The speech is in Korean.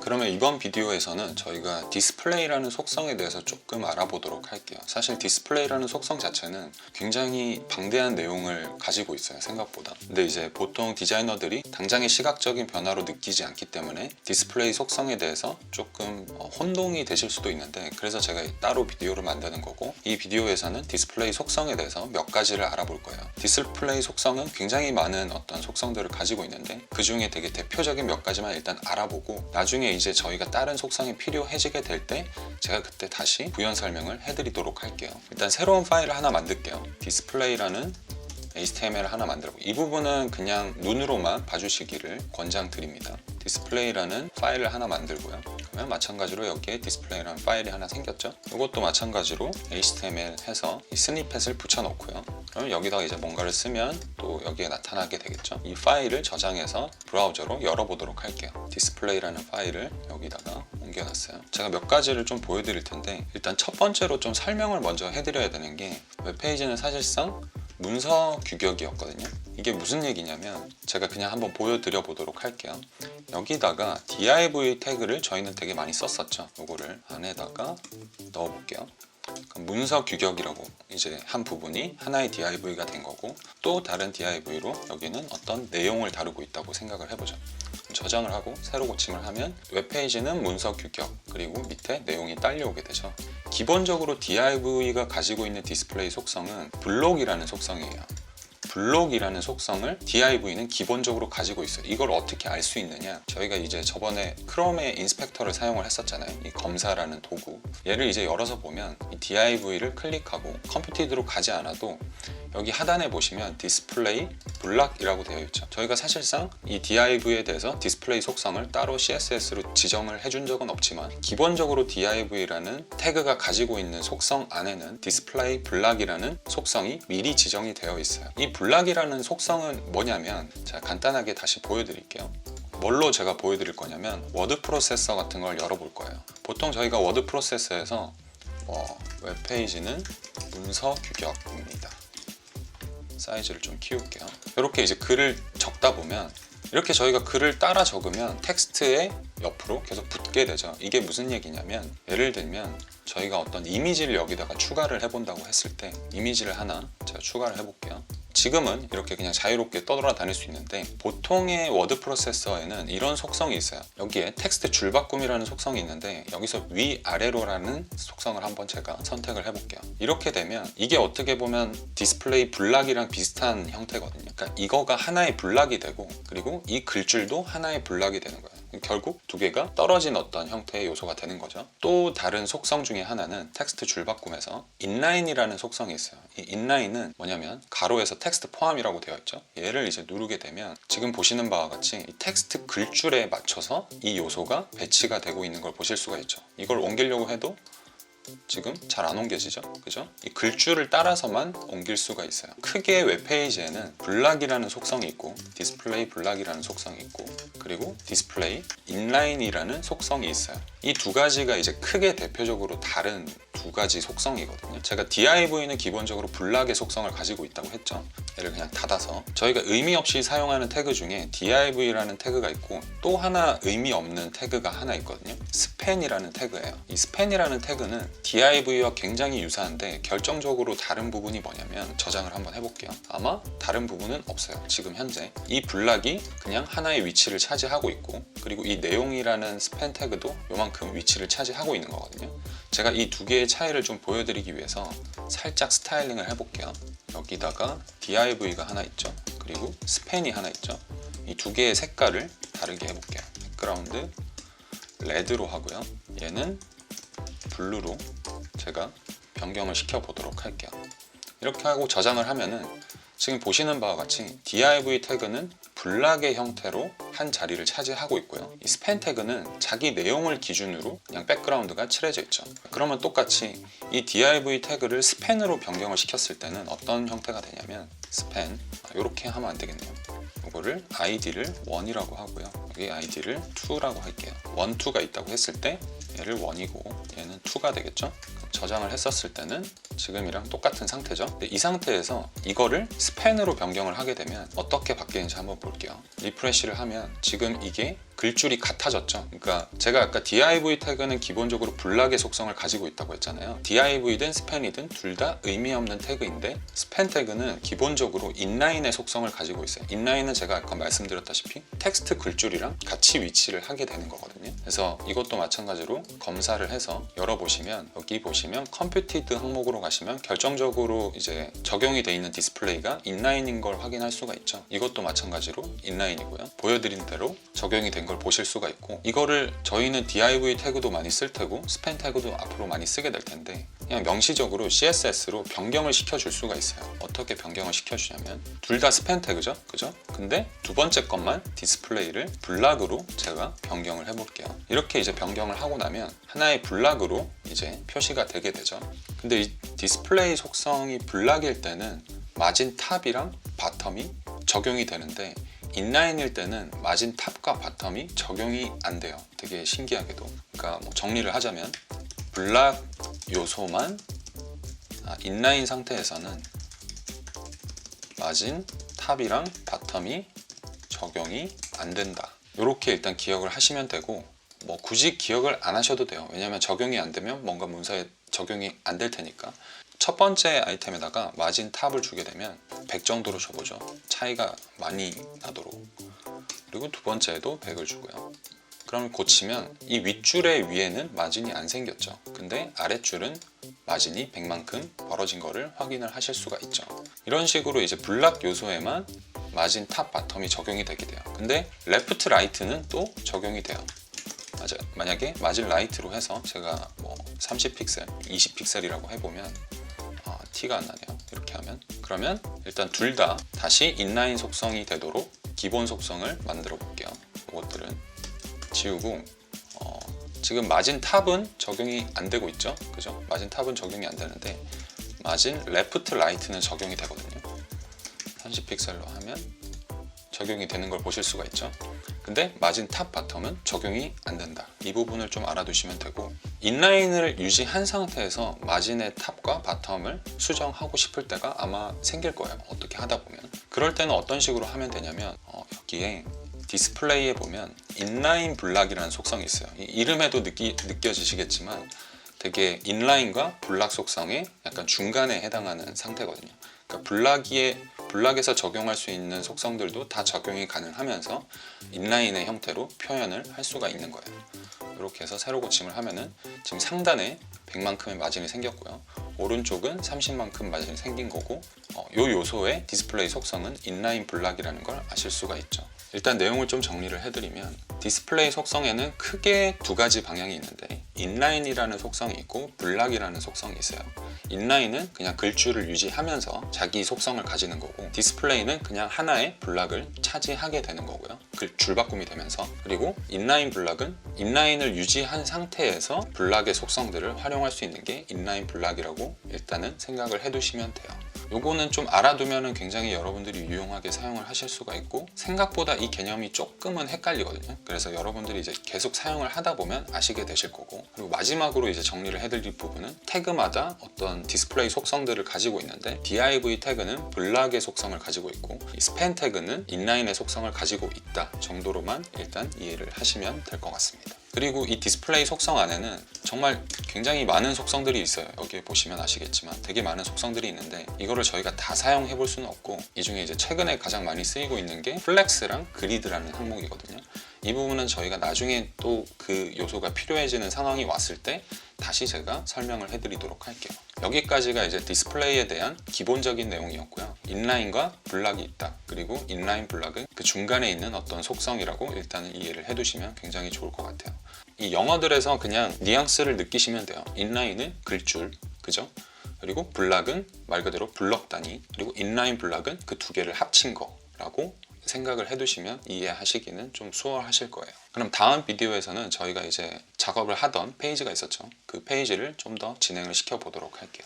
그러면 이번 비디오에서는 저희가 디스플레이라는 속성에 대해서 조금 알아보도록 할게요. 사실 디스플레이라는 속성 자체는 굉장히 방대한 내용을 가지고 있어요, 생각보다. 근데 이제 보통 디자이너들이 당장의 시각적인 변화로 느끼지 않기 때문에 디스플레이 속성에 대해서 조금 혼동이 되실 수도 있는데, 그래서 제가 따로 비디오를 만드는 거고, 이 비디오에서는 디스플레이 속성에 대해서 몇 가지를 알아볼 거예요. 디스플레이 속성은 굉장히 많은 어떤 속성들을 가지고 있는데, 그 중에 되게 대표적인 몇 가지만 일단 알아보고, 나중에 이제 저희가 다른 속성이 필요해지게 될 때 제가 그때 다시 부연 설명을 해드리도록 할게요. 일단 새로운 파일을 하나 만들게요. 디스플레이라는 HTML 하나 만들고, 이 부분은 그냥 눈으로만 봐주시기를 권장드립니다. 디스플레이라는 파일을 하나 만들고요. 그러면 마찬가지로 여기에 디스플레이라는 파일이 하나 생겼죠. 이것도 마찬가지로 HTML 해서 이 스니펫을 붙여놓고요. 그럼 여기다가 이제 뭔가를 쓰면 또 여기에 나타나게 되겠죠. 이 파일을 저장해서 브라우저로 열어보도록 할게요. 디스플레이라는 파일을 여기다가 옮겨놨어요. 제가 몇 가지를 좀 보여드릴 텐데, 일단 첫 번째로 좀 설명을 먼저 해드려야 되는 게, 웹페이지는 사실상 문서 규격이었거든요. 이게 무슨 얘기냐면, 제가 그냥 한번 보여드려 보도록 할게요. 여기다가 div 태그를 저희는 되게 많이 썼었죠. 이거를 안에다가 넣어 볼게요. 문서 규격이라고 이제 한 부분이 하나의 div가 된 거고, 또 다른 div로 여기는 어떤 내용을 다루고 있다고 생각을 해보죠. 저장을 하고 새로 고침을 하면 웹페이지는 문서 규격, 그리고 밑에 내용이 딸려오게 되죠. 기본적으로 div가 가지고 있는 디스플레이 속성은 블록이라는 속성이에요. 블록이라는 속성을 div는 기본적으로 가지고 있어요. 이걸 어떻게 알 수 있느냐, 저희가 이제 저번에 크롬의 인스펙터를 사용을 했었잖아요. 이 검사라는 도구, 얘를 이제 열어서 보면 이 div를 클릭하고 컴퓨티드로 가지 않아도 여기 하단에 보시면 디스플레이 블락이라고 되어 있죠. 저희가 사실상 이 div에 대해서 디스플레이 속성을 따로 CSS로 지정을 해준 적은 없지만, 기본적으로 div라는 태그가 가지고 있는 속성 안에는 디스플레이 블락이라는 속성이 미리 지정이 되어 있어요. 이 블락이라는 속성은 뭐냐면, 제가 간단하게 다시 보여드릴게요. 뭘로 제가 보여드릴 거냐면, 워드 프로세서 같은 걸 열어볼 거예요. 보통 저희가 워드 프로세서에서 웹페이지는 문서 규격입니다. 사이즈를 좀 키울게요. 이렇게 이제 글을 적다 보면, 이렇게 저희가 글을 따라 적으면 텍스트의 옆으로 계속 붙게 되죠. 이게 무슨 얘기냐면, 예를 들면 저희가 어떤 이미지를 여기다가 추가를 해본다고 했을 때, 이미지를 하나 제가 추가를 해볼게요. 지금은 이렇게 그냥 자유롭게 떠돌아다닐 수 있는데, 보통의 워드 프로세서에는 이런 속성이 있어요. 여기에 텍스트 줄바꿈이라는 속성이 있는데, 여기서 위아래로라는 속성을 한번 제가 선택을 해볼게요. 이렇게 되면 이게 어떻게 보면 디스플레이 블락이랑 비슷한 형태거든요. 그러니까 이거가 하나의 블락이 되고, 그리고 이 글줄도 하나의 블락이 되는 거예요. 결국 두 개가 떨어진 어떤 형태의 요소가 되는 거죠. 또 다른 속성 중에 하나는 텍스트 줄바꿈에서 인라인이라는 속성이 있어요. 이 인라인은 뭐냐면, 가로에서 텍스트 포함이라고 되어 있죠. 얘를 이제 누르게 되면 지금 보시는 바와 같이 이 텍스트 글줄에 맞춰서 이 요소가 배치가 되고 있는 걸 보실 수가 있죠. 이걸 옮기려고 해도 지금 잘 안 옮겨지죠, 그죠? 이 글줄을 따라서만 옮길 수가 있어요. 크게 웹페이지에는 블락이라는 속성이 있고, 디스플레이 블락이라는 속성이 있고, 그리고 디스플레이 인라인이라는 속성이 있어요. 이 두 가지가 이제 크게 대표적으로 다른 두 가지 속성이거든요. 제가 div는 기본적으로 블락의 속성을 가지고 있다고 했죠. 얘를 그냥 닫아서, 저희가 의미 없이 사용하는 태그 중에 div라는 태그가 있고, 또 하나 의미 없는 태그가 하나 있거든요. 스팬이라는 태그예요. 이 스팬이라는 태그는 div와 굉장히 유사한데, 결정적으로 다른 부분이 뭐냐면, 저장을 한번 해볼게요. 아마 다른 부분은 없어요. 지금 현재 이 블락이 그냥 하나의 위치를 차지하고 있고, 그리고 이 내용이라는 스팬 태그도 요만큼 위치를 차지하고 있는 거거든요. 제가 이 두 개의 차이를 좀 보여드리기 위해서 살짝 스타일링을 해볼게요. 여기다가 div가 하나 있죠. 그리고 스팬이 하나 있죠. 이 두 개의 색깔을 다르게 해볼게요. 백그라운드 레드로 하고요. 얘는 블루로 제가 변경을 시켜 보도록 할게요. 이렇게 하고 저장을 하면은 지금 보시는 바와 같이 div 태그는 블락의 형태로 한 자리를 차지하고 있고요. 이 스팬 태그는 자기 내용을 기준으로 그냥 백그라운드가 칠해져 있죠. 그러면 똑같이 이 div 태그를 스팬으로 변경을 시켰을 때는 어떤 형태가 되냐면, 스팬 이렇게 하면 안 되겠네요. 이거를 id를 1이라고 하고요. 여기 id를 2라고 할게요. 1, 2가 있다고 했을 때 얘를 1이고 얘는 2가 되겠죠. 저장을 했었을 때는 지금이랑 똑같은 상태죠. 근데 이 상태에서 이거를 스팬으로 변경을 하게 되면 어떻게 바뀌는지 한번 볼게요. 리프레시를 하면 지금 이게 글줄이 같아졌죠. 그러니까 제가 아까 div 태그는 기본적으로 블락의 속성을 가지고 있다고 했잖아요. div든 span이든 둘 다 의미 없는 태그인데 span 태그는 기본적으로 inline의 속성을 가지고 있어요. inline은 제가 아까 말씀드렸다시피 텍스트 글줄이랑 같이 위치를 하게 되는 거거든요. 그래서 이것도 마찬가지로 검사를 해서 열어보시면 여기 보시면 computed 항목으로 가시면 결정적으로 이제 적용이 돼 있는 디스플레이가 inline인 걸 확인할 수가 있죠. 이것도 마찬가지로 inline이고요. 보여드린 대로 적용이 된 걸 보실 수가 있고, 이거를 저희는 div 태그도 많이 쓸 테고 span 태그도 앞으로 많이 쓰게 될 텐데 그냥 명시적으로 CSS로 변경을 시켜줄 수가 있어요. 어떻게 변경을 시켜주냐면 둘 다 span 태그죠, 그죠? 근데 두 번째 것만 디스플레이를 블락으로 제가 변경을 해볼게요. 이렇게 이제 변경을 하고 나면 하나의 블락으로 이제 표시가 되게 되죠. 근데 이 디스플레이 속성이 블락일 때는 마진 탑이랑 바텀이 적용이 되는데 인라인일 때는 마진 탑과 바텀이 적용이 안 돼요. 되게 신기하게도. 그러니까 뭐 정리를 하자면 블락 요소만 인라인 상태에서는 마진 탑이랑 바텀이 적용이 안 된다. 이렇게 일단 기억을 하시면 되고, 뭐 굳이 기억을 안 하셔도 돼요. 왜냐면 적용이 안 되면 뭔가 문서에 적용이 안 될 테니까. 첫 번째 아이템에다가 마진 탑을 주게 되면 100 정도로 줘보죠. 차이가 많이 나도록. 그리고 두 번째에도 100을 주고요. 그럼 고치면 이 윗줄의 위에는 마진이 안 생겼죠. 근데 아랫줄은 마진이 100만큼 벌어진 거를 확인을 하실 수가 있죠. 이런 식으로 이제 블락 요소에만 마진 탑 바텀이 적용이 되게 돼요. 근데 레프트 라이트는 또 적용이 돼요. 만약에 마진 라이트로 해서 제가 뭐 30픽셀, 20픽셀이라고 해보면 티가 안 나네요. 이렇게 하면. 그러면 일단 둘 다 다시 인라인 속성이 되도록 기본 속성을 만들어 볼게요. 이것들은 지우고 지금 마진 탑은 적용이 안 되고 있죠. 그죠? 마진 탑은 적용이 안 되는데 마진 레프트 라이트는 적용이 되거든요. 30픽셀로 하면 적용이 되는 걸 보실 수가 있죠. 근데 마진 탑 바텀은 적용이 안 된다. 이 부분을 좀 알아두시면 되고, 인라인을 유지한 상태에서 마진의 탑과 바텀을 수정하고 싶을 때가 아마 생길 거예요. 어떻게 하다 보면. 그럴 때는 어떤 식으로 하면 되냐면 여기에 디스플레이에 보면 인라인 블락이라는 속성이 있어요. 이 이름에도 느껴지시겠지만 되게 인라인과 블락 속성의 약간 중간에 해당하는 상태거든요. 그러니까 블락에서 적용할 수 있는 속성들도 다 적용이 가능하면서 인라인의 형태로 표현을 할 수가 있는 거예요. 이렇게 해서 세로 고침을 하면은 지금 상단에 100만큼의 마진이 생겼고요. 오른쪽은 30만큼 마진이 생긴 거고, 이 요소의 디스플레이 속성은 인라인 블락이라는 걸 아실 수가 있죠. 일단 내용을 좀 정리를 해드리면 디스플레이 속성에는 크게 두 가지 방향이 있는데 인라인이라는 속성이 있고 블락이라는 속성이 있어요. 인라인은 그냥 글줄을 유지하면서 자기 속성을 가지는 거고, 디스플레이는 그냥 하나의 블락을 차지하게 되는 거고요. 줄바꿈이 되면서. 그리고 인라인 블락은 인라인을 유지한 상태에서 블락의 속성들을 활용할 수 있는 게 인라인 블락이라고 일단은 생각을 해두시면 돼요. 요거는 좀 알아두면 굉장히 여러분들이 유용하게 사용을 하실 수가 있고, 생각보다 이 개념이 조금은 헷갈리거든요. 그래서 여러분들이 이제 계속 사용을 하다 보면 아시게 되실 거고, 그리고 마지막으로 이제 정리를 해드릴 부분은 태그마다 어떤 디스플레이 속성들을 가지고 있는데 div 태그는 블락의 속성을 가지고 있고 이 span 태그는 인라인의 속성을 가지고 있다 정도로만 일단 이해를 하시면 될 것 같습니다. 그리고 이 디스플레이 속성 안에는 정말 굉장히 많은 속성들이 있어요. 여기에 보시면 아시겠지만 되게 많은 속성들이 있는데 이거를 저희가 다 사용해 볼 수는 없고, 이 중에 이제 최근에 가장 많이 쓰이고 있는 게 플렉스랑 그리드라는 항목이거든요. 이 부분은 저희가 나중에 또 그 요소가 필요해지는 상황이 왔을 때 다시 제가 설명을 해드리도록 할게요. 여기까지가 이제 디스플레이에 대한 기본적인 내용이었고요. 인라인과 블락이 있다. 그리고 인라인 블락은 그 중간에 있는 어떤 속성이라고 일단은 이해를 해두시면 굉장히 좋을 것 같아요. 이 영어들에서 그냥 뉘앙스를 느끼시면 돼요. 인라인은 글줄, 그죠? 그리고 블락은 말 그대로 블럭 단위, 그리고 인라인 블락은 그 두 개를 합친 거라고 생각을 해두시면 이해하시기는 좀 수월하실 거예요. 그럼 다음 비디오에서는 저희가 이제 작업을 하던 페이지가 있었죠. 그 페이지를 좀 더 진행을 시켜 보도록 할게요.